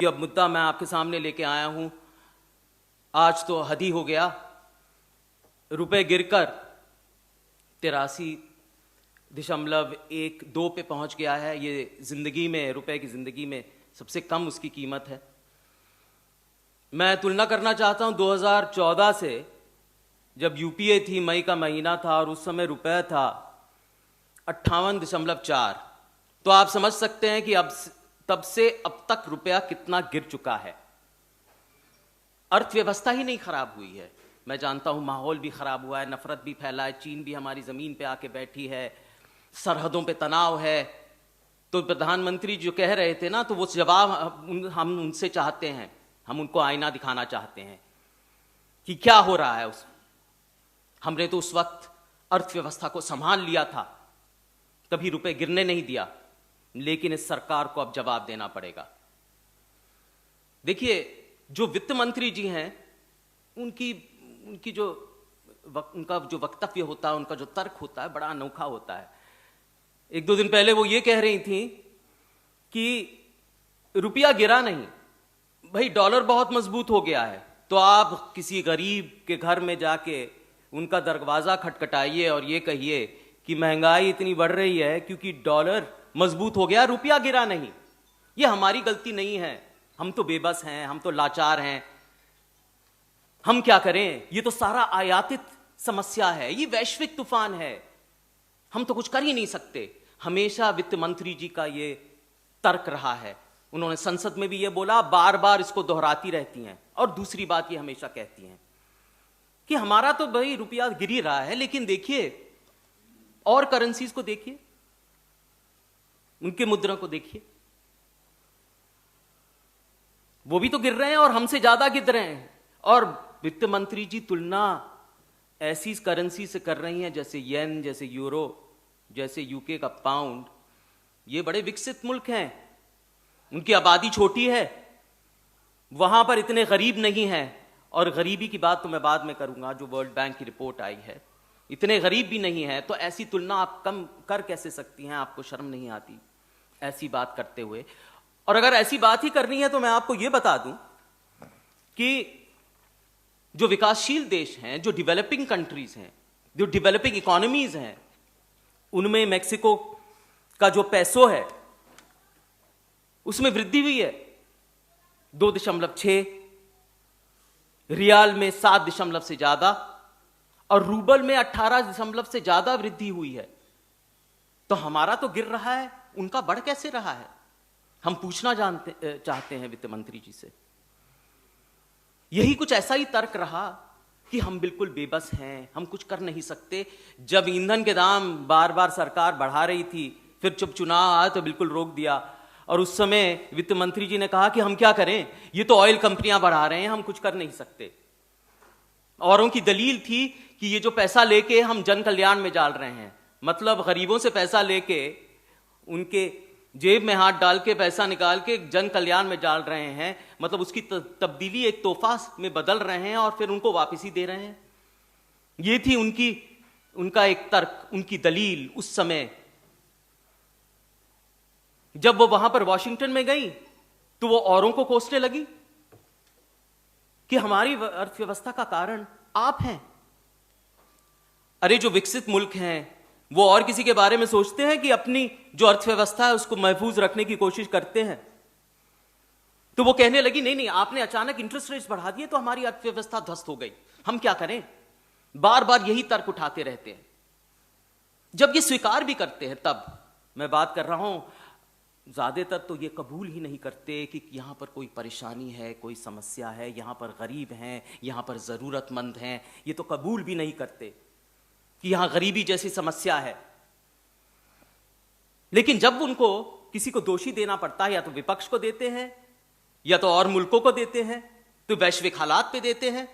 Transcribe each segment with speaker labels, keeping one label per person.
Speaker 1: जो अब मुद्दा मैं आपके सामने लेके आया हूं, आज तो हद ही हो गया। रुपए गिरकर 83.12 पे पहुंच गया है। ये जिंदगी में, रुपए की जिंदगी में सबसे कम उसकी कीमत है। मैं तुलना करना चाहता हूं 2014 से, जब यूपीए थी, मई का महीना था और उस समय रुपए था 58.4। तो आप समझ सकते हैं कि अब तब से अब तक रुपया कितना गिर चुका है। अर्थव्यवस्था ही नहीं खराब हुई है, मैं जानता हूं माहौल भी खराब हुआ है, नफरत भी फैला है, चीन भी हमारी जमीन पे आके बैठी है, सरहदों पे तनाव है। तो प्रधानमंत्री जो कह रहे थे ना, तो वो जवाब हम उनसे चाहते हैं, हम उनको आईना दिखाना चाहते हैं कि क्या हो रहा है। हमने तो उस वक्त अर्थव्यवस्था को संभाल लिया था, कभी रुपए गिरने नहीं दिया, लेकिन इस सरकार को अब जवाब देना पड़ेगा। देखिए, जो वित्त मंत्री जी हैं, उनका जो वक्तव्य होता है, उनका जो तर्क होता है, बड़ा अनोखा होता है। एक दो दिन पहले वो ये कह रही थी कि रुपया गिरा नहीं भाई, डॉलर बहुत मजबूत हो गया है। तो आप किसी गरीब के घर में जाके उनका दरवाजा खटखटाइए और ये कहिए कि महंगाई इतनी बढ़ रही है क्योंकि डॉलर मजबूत हो गया, रुपया गिरा नहीं। ये हमारी गलती नहीं है, हम तो बेबस हैं, हम तो लाचार हैं, हम क्या करें। ये तो सारा आयातित समस्या है, ये वैश्विक तूफान है, हम तो कुछ कर ही नहीं सकते। हमेशा वित्त मंत्री जी का ये तर्क रहा है। उन्होंने संसद में भी ये बोला, बार बार इसको दोहराती रहती हैं। और दूसरी बात ये हमेशा कहती हैं कि हमारा तो भाई रुपया गिर ही रहा है, लेकिन देखिए और करेंसीज को देखिए, उनके मुद्रा को देखिए, वो भी तो गिर रहे हैं और हमसे ज्यादा गिर रहे हैं। और वित्त मंत्री जी तुलना ऐसी करेंसी से कर रही हैं जैसे येन, जैसे यूरो, जैसे यूके का पाउंड। ये बड़े विकसित मुल्क हैं, उनकी आबादी छोटी है, वहां पर इतने गरीब नहीं हैं। और गरीबी की बात तो मैं बाद में करूंगा, जो वर्ल्ड बैंक की रिपोर्ट आई है, इतने गरीब भी नहीं है। तो ऐसी तुलना आप कम कर कैसे सकती हैं? आपको शर्म नहीं आती ऐसी बात करते हुए? और अगर ऐसी बात ही करनी है तो मैं आपको यह बता दूं कि जो विकासशील देश हैं, जो डेवलपिंग कंट्रीज हैं, जो डेवलपिंग इकोनॉमीज हैं, उनमें मेक्सिको का जो पैसो है उसमें वृद्धि हुई है 2.6, रियाल में 7 से ज्यादा और रूबल में 18 से ज्यादा वृद्धि हुई है। तो हमारा तो गिर रहा है, उनका बढ़ कैसे रहा है? हम पूछना चाहते हैं वित्त मंत्री जी से। यही कुछ ऐसा ही तर्क रहा कि हम बिल्कुल बेबस हैं, हम कुछ कर नहीं सकते। जब ईंधन के दाम बार बार सरकार बढ़ा रही थी, फिर जब चुनाव आया तो बिल्कुल रोक दिया। और उस समय वित्त मंत्री जी ने कहा कि हम क्या करें, ये तो ऑयल कंपनियां बढ़ा रहे हैं, हम कुछ कर नहीं सकते। औरों की दलील थी कि ये जो पैसा लेके हम जन कल्याण में डाल रहे हैं, मतलब गरीबों से पैसा लेके उनके जेब में हाथ डाल के पैसा निकाल के जन कल्याण में डाल रहे हैं, मतलब उसकी तब्दीली एक तोहफा में बदल रहे हैं और फिर उनको वापस ही दे रहे हैं। ये थी उनका एक तर्क, उनकी दलील उस समय। जब वो वहां पर वॉशिंगटन में गई तो वो औरों को कोसने लगी कि हमारी अर्थव्यवस्था का कारण आप हैं। अरे जो विकसित मुल्क हैं वो और किसी के बारे में सोचते हैं कि अपनी जो अर्थव्यवस्था है उसको महफूज रखने की कोशिश करते हैं? तो वो कहने लगी नहीं नहीं, आपने अचानक इंटरेस्ट रेट्स बढ़ा दिए तो हमारी अर्थव्यवस्था ध्वस्त हो गई, हम क्या करें। बार बार यही तर्क उठाते रहते हैं। जब ये स्वीकार भी करते हैं, तब मैं बात कर रहा हूं, ज्यादातर तो ये कबूल ही नहीं करते कि यहां पर कोई परेशानी है, कोई समस्या है, यहां पर गरीब हैं, यहां पर जरूरतमंद हैं। ये तो कबूल भी नहीं करते कि यहां गरीबी जैसी समस्या है। लेकिन जब उनको किसी को दोषी देना पड़ता है, या तो विपक्ष को देते हैं या तो और मुल्कों को देते हैं, तो वैश्विक हालात पे देते हैं।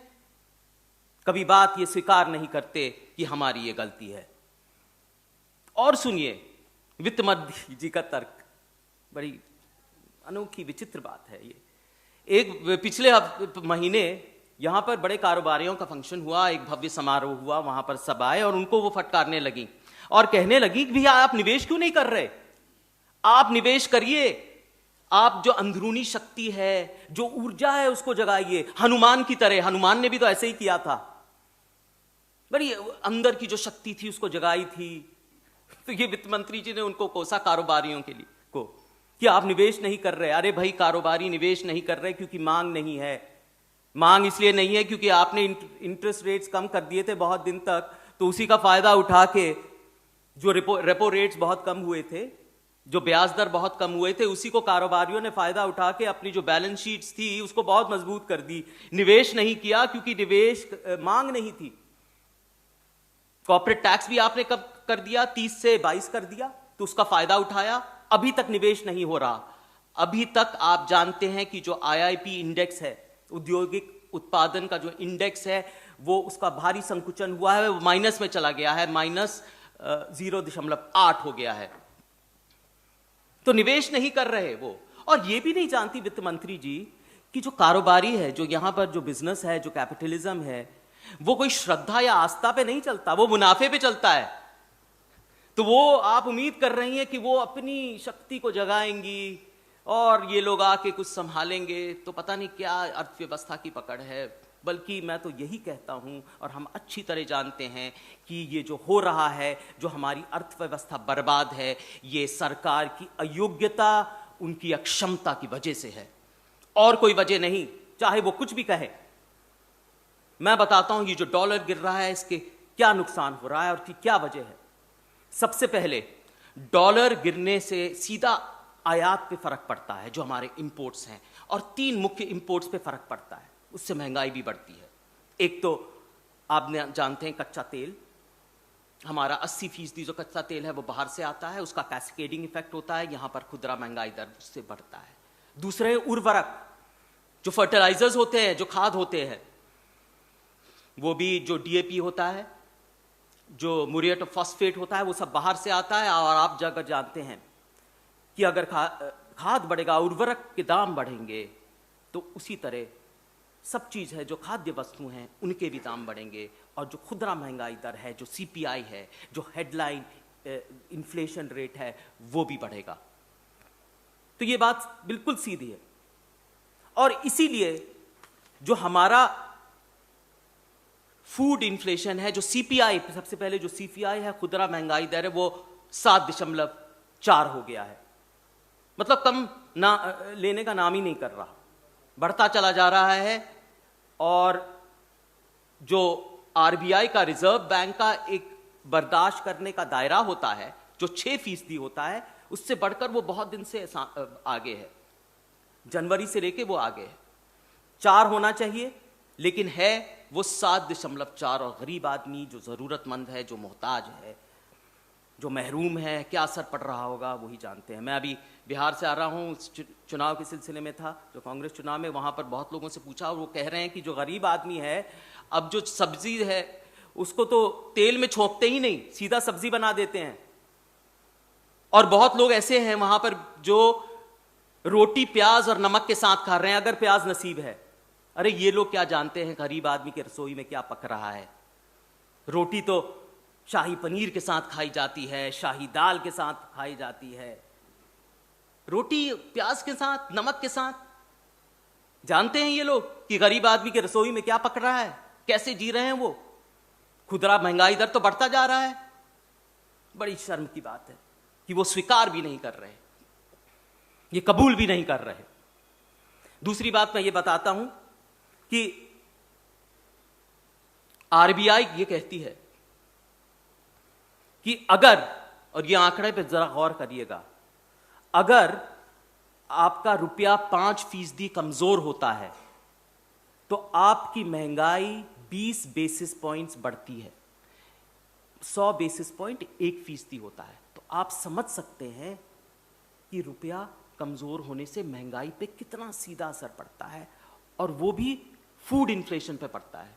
Speaker 1: कभी बात ये स्वीकार नहीं करते कि हमारी ये गलती है। और सुनिए वित्त मंत्री जी का तर्क, बड़ी अनोखी विचित्र बात है ये। एक पिछले महीने यहां पर बड़े कारोबारियों का फंक्शन हुआ, एक भव्य समारोह हुआ, वहां पर सब आए और उनको वो फटकारने लगी और कहने लगी कि भैया आप निवेश क्यों नहीं कर रहे, आप निवेश करिए, आप जो अंदरूनी शक्ति है, जो ऊर्जा है, उसको जगाइए। हनुमान की तरह, हनुमान ने भी तो ऐसे ही किया था, बड़ी अंदर की जो शक्ति थी उसको जगाई थी। तो ये वित्त मंत्री जी ने उनको कोसा कारोबारियों के लिए को कि आप निवेश नहीं कर रहे। अरे भाई, कारोबारी निवेश नहीं कर रहे क्योंकि मांग नहीं है। मांग इसलिए नहीं है क्योंकि आपने इंटरेस्ट रेट्स कम कर दिए थे बहुत दिन तक, तो उसी का फायदा उठा के जो रेपो रेट्स बहुत कम हुए थे, जो ब्याज दर बहुत कम हुए थे, उसी को कारोबारियों ने फायदा उठा के अपनी जो बैलेंस शीट्स थी उसको बहुत मजबूत कर दी। निवेश नहीं किया क्योंकि निवेश मांग नहीं थी। कॉर्पोरेट टैक्स भी आपने कब कर दिया, 30 से 22 कर दिया, तो उसका फायदा उठाया। अभी तक निवेश नहीं हो रहा। अभी तक आप जानते हैं कि जो आईआईपी इंडेक्स है, औद्योगिक उत्पादन का जो इंडेक्स है, वो उसका भारी संकुचन हुआ है, वो माइनस में चला गया है, -0.8 हो गया है। तो निवेश नहीं कर रहे वो। और ये भी नहीं जानती वित्त मंत्री जी कि जो कारोबारी है, जो यहां पर जो बिजनेस है, जो कैपिटलिज्म है, वो कोई श्रद्धा या आस्था पे नहीं चलता, वो मुनाफे पे चलता है। तो वो आप उम्मीद कर रही हैं कि वो अपनी शक्ति को जगाएंगी और ये लोग आके कुछ संभालेंगे, तो पता नहीं क्या अर्थव्यवस्था की पकड़ है। बल्कि मैं तो यही कहता हूं, और हम अच्छी तरह जानते हैं कि ये जो हो रहा है, जो हमारी अर्थव्यवस्था बर्बाद है, ये सरकार की अयोग्यता, उनकी अक्षमता की वजह से है, और कोई वजह नहीं, चाहे वो कुछ भी कहे। मैं बताता हूं ये जो डॉलर गिर रहा है, इसके क्या नुकसान हो रहा है और की क्या वजह है। सबसे पहले, डॉलर गिरने से सीधा आयात पे फर्क पड़ता है, जो हमारे इंपोर्ट्स हैं, और 3 मुख्य इंपोर्ट्स पे फर्क पड़ता है, उससे महंगाई भी बढ़ती है। एक तो आप जानते हैं कच्चा तेल, हमारा 80% जो कच्चा तेल है वो बाहर से आता है, उसका कैस्केडिंग इफेक्ट होता है, यहां पर खुदरा महंगाई दर उससे बढ़ता है। दूसरे, उर्वरक, जो फर्टिलाइजर्स होते हैं, जो खाद होते हैं, वो भी जो डीएपी होता है, जो म्यूरेट ऑफ फॉस्फेट होता है, वो सब बाहर से आता है। और आप जगह जानते हैं कि अगर खाद बढ़ेगा, उर्वरक के दाम बढ़ेंगे, तो उसी तरह सब चीज़ है, जो खाद्य वस्तु हैं, उनके भी दाम बढ़ेंगे। और जो खुदरा महंगाई दर है, जो सीपीआई है, जो हेडलाइन इन्फ्लेशन रेट है, वो भी बढ़ेगा। तो ये बात बिल्कुल सीधी है। और इसीलिए जो हमारा फूड इन्फ्लेशन है, जो सीपीआई, सबसे पहले जो सीपीआई है, खुदरा महंगाई दर है, वो 7.4 हो गया है। मतलब कम लेने का नाम ही नहीं कर रहा, बढ़ता चला जा रहा है। और जो आरबीआई का, रिजर्व बैंक का एक बर्दाश्त करने का दायरा होता है, जो 6% होता है, उससे बढ़कर वो बहुत दिन से आगे है, जनवरी से लेके वो आगे है। 4 होना चाहिए, लेकिन है वो 7.4। और गरीब आदमी, जो जरूरतमंद है, जो मोहताज है, जो महरूम है, क्या असर पड़ रहा होगा वही जानते हैं। मैं अभी बिहार से आ रहा हूँ, चुनाव के सिलसिले में था, जो कांग्रेस चुनाव में, वहाँ पर बहुत लोगों से पूछा और वो कह रहे हैं कि जो गरीब आदमी है, अब जो सब्जी है उसको तो तेल में छोंकते ही नहीं, सीधा सब्जी बना देते हैं। और बहुत लोग ऐसे हैं वहाँ पर जो रोटी प्याज और नमक के साथ खा रहे हैं, अगर प्याज नसीब है। अरे ये लोग क्या जानते हैं गरीब आदमी के रसोई में क्या पक रहा है। रोटी तो शाही पनीर के साथ खाई जाती है, शाही दाल के साथ खाई जाती है, रोटी प्याज के साथ, नमक के साथ। जानते हैं ये लोग कि गरीब आदमी के रसोई में क्या पक रहा है, कैसे जी रहे हैं वो। खुदरा महंगाई दर तो बढ़ता जा रहा है। बड़ी शर्म की बात है कि वो स्वीकार भी नहीं कर रहे, ये कबूल भी नहीं कर रहे। दूसरी बात मैं ये बताता हूं कि आरबीआई ये कहती है कि अगर, और ये आंकड़े पे जरा गौर करिएगा, अगर आपका रुपया 5% कमजोर होता है तो आपकी महंगाई 20 बेसिस पॉइंट्स बढ़ती है। 100 बेसिस पॉइंट 1% होता है। तो आप समझ सकते हैं कि रुपया कमजोर होने से महंगाई पे कितना सीधा असर पड़ता है, और वो भी फूड इन्फ्लेशन पे पड़ता है।